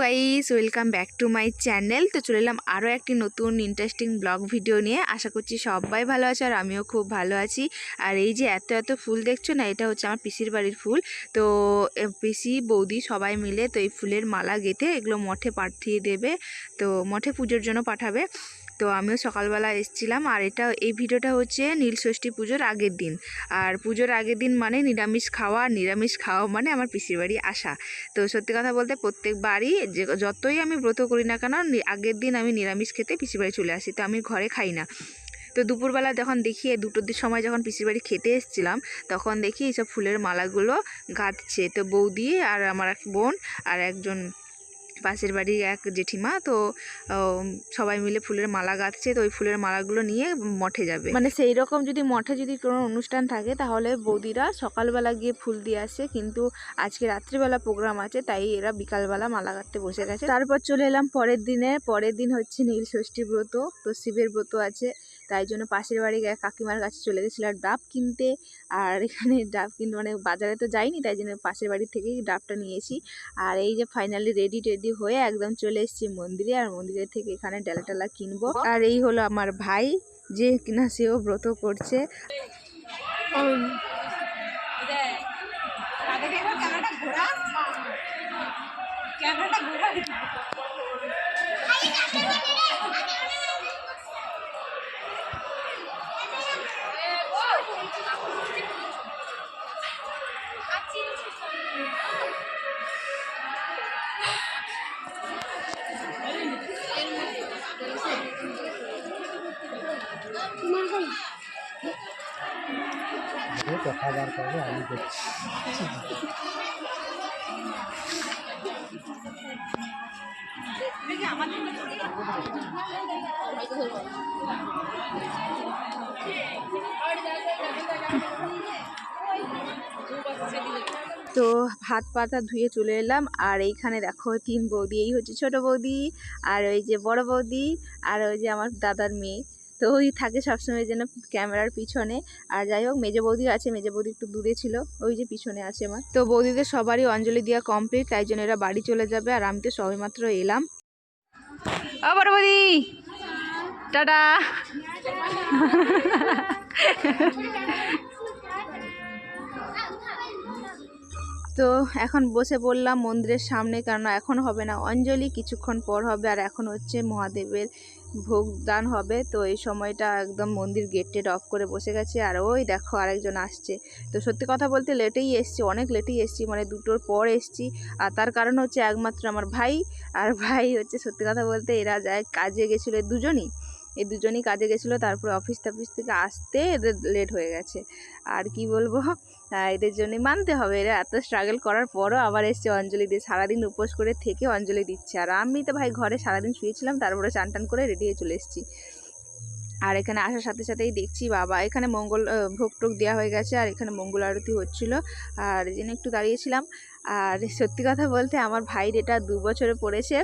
Guys, welcome back to my channel. তো চলে এলাম আরও একটি নতুন ইন্টারেস্টিং ব্লগ ভিডিও নিয়ে। আশা করছি সবাই ভালো আছে আর আমিও খুব ভালো আছি। আর এই যে এত এত ফুল দেখছো না, এটা হচ্ছে আমার পিসির বাড়ির ফুল। তো পিসি বৌদি সবাই মিলে তো এই ফুলের মালা গেঁথে এগুলো মঠে পাঠিয়ে দেবে, তো মঠে পুজোর জন্য পাঠাবে। তো আমিও সকালবেলা এসেছিলাম। আর এই ভিডিওটা হচ্ছে নীলষষ্ঠী পুজোর আগের দিন। আর পুজোর আগের দিন মানে নিরামিষ খাওয়া, নিরামিষ খাওয়া মানে আমার পিসির বাড়ি আসা। তো সত্যি কথা বলতে প্রত্যেকবারই যতই আমি ব্রত করি না কেন, আগের দিন আমি নিরামিষ খেতে পিসির বাড়ি চলে আসি, তো আমি ঘরে খাই না। তো দুপুরবেলা যখন দেখি 2টোর সময় যখন পিসির বাড়ি খেতে এসেছিলাম, তখন দেখি এইসব ফুলের মালাগুলো গাঁথছে। তো বৌদি আর আমার এক বোন আর একজন পাশের বাড়ির এক জেঠিমা, তো সবাই মিলে ফুলের মালা গাঁথছে। তো ওই ফুলের মালাগুলো নিয়ে মঠে যাবে। মানে সেই রকম যদি মঠে যদি কোনো অনুষ্ঠান থাকে তাহলে বৌদিরা সকালবেলা গিয়ে ফুল দিয়ে আসে, কিন্তু আজকে রাত্রিবেলা প্রোগ্রাম আছে, তাই এরা বিকালবেলা মালা গাঁথতে বসে গেছে। তারপর চলে এলাম পরের দিন হচ্ছে নীলষষ্ঠী ব্রত। তো শিবের ব্রত আছে, তাই জন্য পাশের বাড়ি কাকিমার কাছে চলে গেছিলো ডাব কিনতে। আর এখানে ডাব কিনতে মানে বাজারে তো যাইনি, তাই জন্য পাশের বাড়ি থেকেই ডাবটা নিয়েছি। আর এই যে ফাইনালি রেডি হয়ে একদম চলে এসেছি মন্দিরে। আর মন্দিরের থেকে এখানে ডালা কিনবো। আর এই হলো আমার ভাই, যে কিনা সেও ব্রত করছে। খাবার করবো আমি দেখছি। তো হাত পাতা ধুয়ে চলে এলাম। আর এইখানে দেখো 3 বৌদি, এই হচ্ছে ছোট বৌদি, আর ওই যে বড় বৌদি, আর ওই যে আমার দাদার মেয়ে। তো ওই থাকে সবসময় যেন ক্যামেরার পিছনে। আর যাই হোক, মেজো বৌদি আছে, মেজো বৌদি একটু দূরে ছিল, ওই যে পিছনে আছে আমার। তো বৌদিদের সবারই অঞ্জলি দেওয়া কমপ্লিট, তাই জন্য এরা বাড়ি চলে যাবে। আর আমি তো সবেমাত্র এলাম। ও বড় বৌদি, টাটা। তো এখন বসে পড়লাম মন্দিরের সামনে, কারণ এখন হবে না অঞ্জলি, কিছুক্ষণ পর হবে। আর এখন হচ্ছে মহাদেবের ভোগ দান হবে। তো এই সময়টা একদম মন্দির গেট অফ করে বসে গেছে। আর ওই দেখো আরেকজন আসছে। তো সত্যি কথা বলতে লেটেই এসছি, অনেক লেটেই এসছি, মানে 2টোর পর এসছি। আর তার কারণ হচ্ছে একমাত্র আমার ভাই। আর ভাই হচ্ছে সত্যি কথা বলতে এরা যায় কাজে গেছিলো, এই দুজনই কাজে গেছিলো। তারপরে অফিস থেকে আসতে এদের লেট হয়ে গেছে। আর কি বলবো, এদের জন্যই মানতে হবে, এরা এত স্ট্রাগল করার পরও আবার এসছে অঞ্জলি দিয়ে, সারাদিন উপোস করে থেকে অঞ্জলি দিচ্ছে। আর আমি তো ভাই ঘরে সারাদিন শুয়েছিলাম, তারপরে চান করে রেডি হয়ে চলে এসেছি। আর এখানে আসার সাথে সাথেই দেখছি বাবা এখানে ভোগ টোগ দেওয়া হয়ে গেছে। আর এখানে মঙ্গল আরতি হচ্ছিল, আর এই জন্য একটু দাঁড়িয়েছিলাম। আর সত্যি কথা বলতে আমার ভাইয়ের এটা 2 বছরে পড়েছে।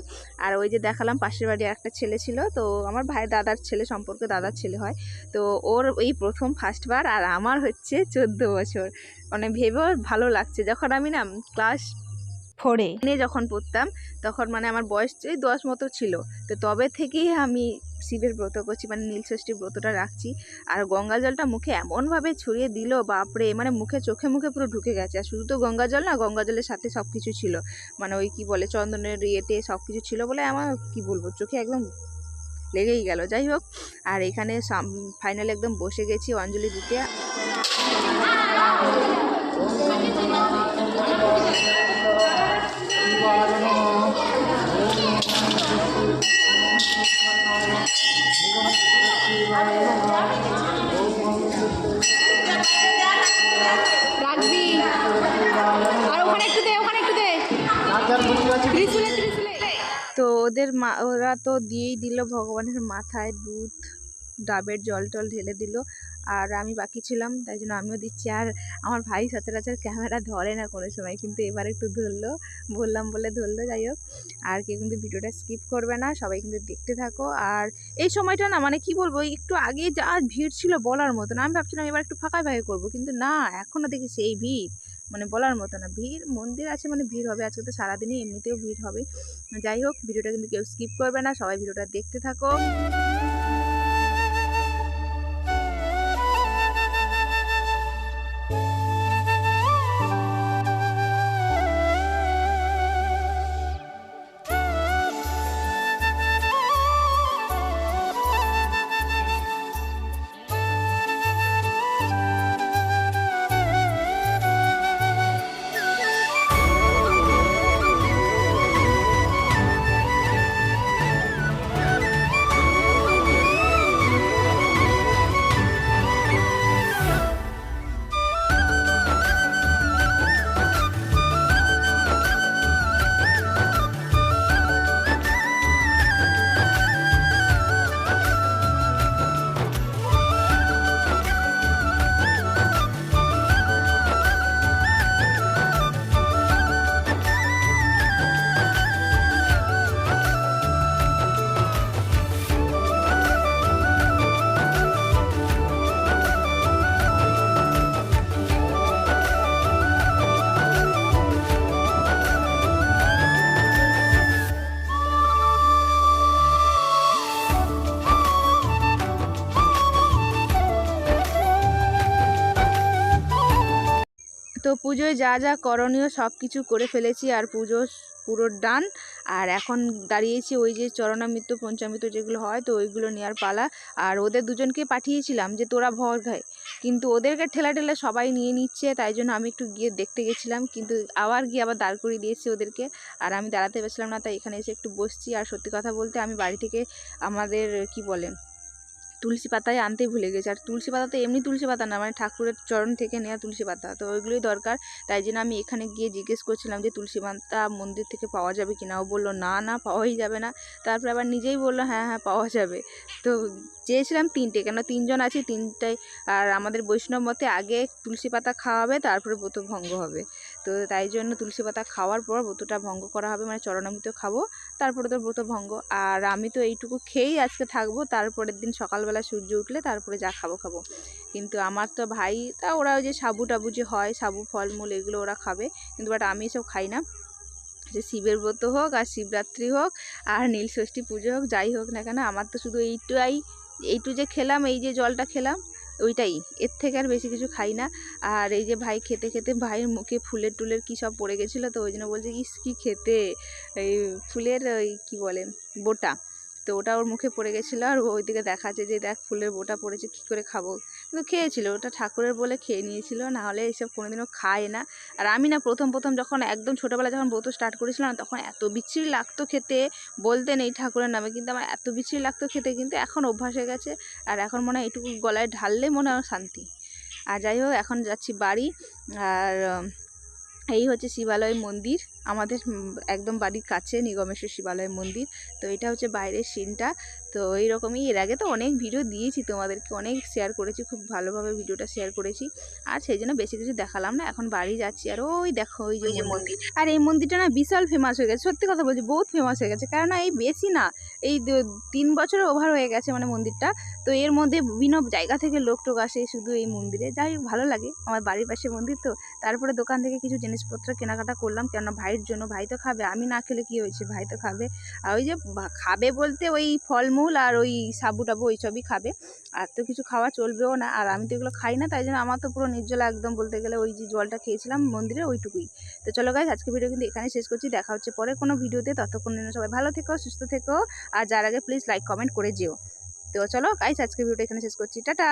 আর ওই যে দেখালাম পাশের বাড়ি একটা ছেলে ছিল, তো আমার ভাই দাদার ছেলে সম্পর্কে, দাদার ছেলে হয়। তো ওর এই প্রথম ফার্স্টবার, আর আমার হচ্ছে 14 বছর। মানে ভেবেও ভালো লাগছে। যখন আমি না ক্লাস 4-এ যখন পড়তাম, তখন মানে আমার বয়স 10 মতো ছিল। তো তবে থেকেই আমি শিবের ব্রত করছি, মানে নীলষষ্ঠী ব্রতটা রাখছি। আর গঙ্গা জলটা মুখে এমনভাবে ছড়িয়ে দিল, বাপরে, মানে মুখে চোখে পুরো ঢুকে গেছে। আর শুধু তো গঙ্গা জল না, গঙ্গা জলের সাথে সব কিছু ছিল, মানে ওই কি বলে চন্দনের ইয়েতে সব কিছু ছিল বলে আমার কি বলবো, চোখে একদম লেগেই গেল। যাই হোক, আর এখানে ফাইনালি একদম বসে গেছি অঞ্জলি দিতে। রাখবি আর ওখানে একটু দে তো ওরা তো দিয়েই দিল ভগবানের মাথায় দুধ, ডাবের জল ঢেলে দিল। আর আমি বাকি ছিলাম, তাই জন্য আমিও দিচ্ছি। আর আমার ভাই সচরাচর ক্যামেরা ধরে না কোনো সময়, কিন্তু এবার একটু ধরলো, বললাম বলে ধরলো। যাই হোক, আর কেউ কিন্তু ভিডিওটা স্কিপ করবে না, সবাই কিন্তু দেখতে থাকো। আর এই সময়টা না, মানে কি বলবো, একটু আগে যা ভিড় ছিল বলার মতো না। আমি ভাবছিলাম এবার একটু ফাঁকা করবো, কিন্তু না, এখনও দেখি সেই ভিড়, মানে বলার মতো না। ভিড়, মন্দির আছে মানে ভিড় হবে, আজকে তো সারাদিনই এমনিতেও ভিড় হবে। যাই হোক, ভিডিওটা কিন্তু কেউ স্কিপ করবে না, সবাই ভিডিওটা দেখতে থাকো। তো পুজোয় যা যা করণীয় সব কিছু করে ফেলেছি, আর পুজো পুরো ডান। আর এখন দাঁড়িয়েছি ওই যে চরণামৃত পঞ্চামৃত যেগুলো হয়, তো ওইগুলো নেওয়ার পালা। আর ওদের দুজনকে পাঠিয়েছিলাম যে তোরা ভর খায়, কিন্তু ওদেরকে ঠেলা ঠেলে সবাই নিয়ে নিচ্ছে, তাই জন্য আমি একটু গিয়ে দেখতে গেছিলাম, কিন্তু আবার গিয়ে আবার দাঁড় করিয়ে দিয়েছি ওদেরকে। আর আমি দাঁড়াতে পারছিলাম না, তাই এখানে এসে একটু বসছি। আর সত্যি কথা বলতে আমি বাড়ি থেকে আমাদের কি বলে তুলসী পাতায় আনতেই ভুলে গেছি। আর তুলসী পাতা তো এমনি তুলসী পাতা না, মানে ঠাকুরের চরণ থেকে নেওয়া তুলসী পাতা, তো ওইগুলোই দরকার। তাই জন্য আমি এখানে গিয়ে জিজ্ঞেস করছিলাম যে তুলসী পাতা মন্দির থেকে পাওয়া যাবে কি না। ও বললো না না, পাওয়াই যাবে না। তারপরে আবার নিজেই বললো হ্যাঁ হ্যাঁ পাওয়া যাবে। তো চেয়েছিলাম 3টে, কেন 3জন আছি 3টাই। আর আমাদের বৈষ্ণব মতে আগে তুলসী পাতা খাওয়াবে, তারপরে ব্রত ভঙ্গ হবে। তো তাই জন্য তুলসী পাতা খাওয়ার পর ব্রতটা ভঙ্গ করা হবে, মানে চরণামৃত খাবো, তারপরে তো ব্রত ভঙ্গ। আর আমি তো এইটুকু খেয়েই আজকে থাকবো, তারপরের দিন সকালবেলা সূর্য উঠলে তারপরে যা খাবো। কিন্তু আমার তো ভাই, তা ওরা ওই যে সাবু টাবু যে হয়, সাবু ফলমূল এগুলো ওরা খাবে, কিন্তু বাট আমি এসব খাই না। যে শিবের ব্রত হোক আর শিবরাত্রি হোক আর নীলষষ্ঠী পুজো হোক, যাই হোক না কেন, আমার তো শুধু এইটু যে খেলাম, এই যে জলটা খেলাম ওইটাই, এর থেকে আর বেশি কিছু খাই না। আর এই যে ভাই খেতে খেতে ভাইয়ের মুখে ফুলের টুলের কী সব পড়ে গেছিলো, তো ওই জন্য বলছে কী খেতে, এই ফুলের ওই কী বলে বোটা, তো ওটা ওর মুখে পড়ে গেছিলো। আর ওইদিকে দেখাচ্ছে যে দেখ ফুলের বোটা পড়েছে, কী করে খাবো, কিন্তু খেয়েছিল, ওটা ঠাকুরের বলে খেয়ে নিয়েছিল, না হলে এইসব কোনোদিনও খায় না। আর আমি না প্রথম যখন একদম ছোটোবেলা যখন ব্রত স্টার্ট করেছিলাম, তখন এত বিচ্ছিরি লাগতো খেতে, বলতে নেই ঠাকুরের নামে, কিন্তু আমার এত বিচ্ছিরি লাগতো খেতে, কিন্তু এখন অভ্যাস হয়ে গেছে। আর এখন মনে হয় এটুকু গলায় ঢাললে মনে হয় শান্তি। আর যাই হোক, এখন যাচ্ছি বাড়ি। আর এই হচ্ছে শিবালয় মন্দির, আমাদের একদম বাড়ির কাছে নিগমেশ্বর শিবালয় মন্দির। তো এটা হচ্ছে বাইরের সিনটা। তো এইরকমই এর আগে তো অনেক ভিডিও দিয়েছি তোমাদেরকে, অনেক শেয়ার করেছি, খুব ভালোভাবে ভিডিওটা শেয়ার করেছি। আর সেই জন্য বেশি কিছু দেখালাম না, এখন বাড়ি যাচ্ছি। আর ওই দেখো ওই যে মন্দির, আর এই মন্দিরটা না বিশাল ফেমাস হয়ে গেছে, সত্যি কথা বলছি, বহুত ফেমাস হয়ে গেছে। কেননা এই বেশি না, এই 3 বছরের ওভার হয়ে গেছে মানে মন্দিরটা। তো এর মধ্যে বিভিন্ন জায়গা থেকে লোক টোক আসে শুধু এই মন্দিরে, যাই হোক ভালো লাগে, আমার বাড়ির পাশে মন্দির তো। তারপরে দোকান থেকে কিছু জিনিসপত্র কেনাকাটা করলাম, কেননা ভাইয়ের জন্য, ভাই তো খাবে, আমি না খেলে কি হয়েছে, ভাই তো খাবে। আর ওই যে খাবে বলতে ওই ফলমূল আর ওই সাবু টাবু ওইসবই খাবে, আর তো কিছু খাওয়া চলবেও না। আর আমি তো এগুলো খাই না, তাই জন্য আমার তো পুরো নির্জলা একদম, বলতে গেলে ওই যে জলটা খেয়েছিলাম মন্দিরে ওইটুকুই। তো চলো গাইস, আজকে ভিডিও কিন্তু এখানে শেষ করছি, দেখা হচ্ছে পরে কোনো ভিডিওতে, ততক্ষণ সবাই ভালো থেকো, সুস্থ থেকো। আর যার আগে প্লিজ লাইক কমেন্ট করে যেও। তো চলো গাইস, আজকে ভিডিওটা এখানে শেষ করছি, টাটা।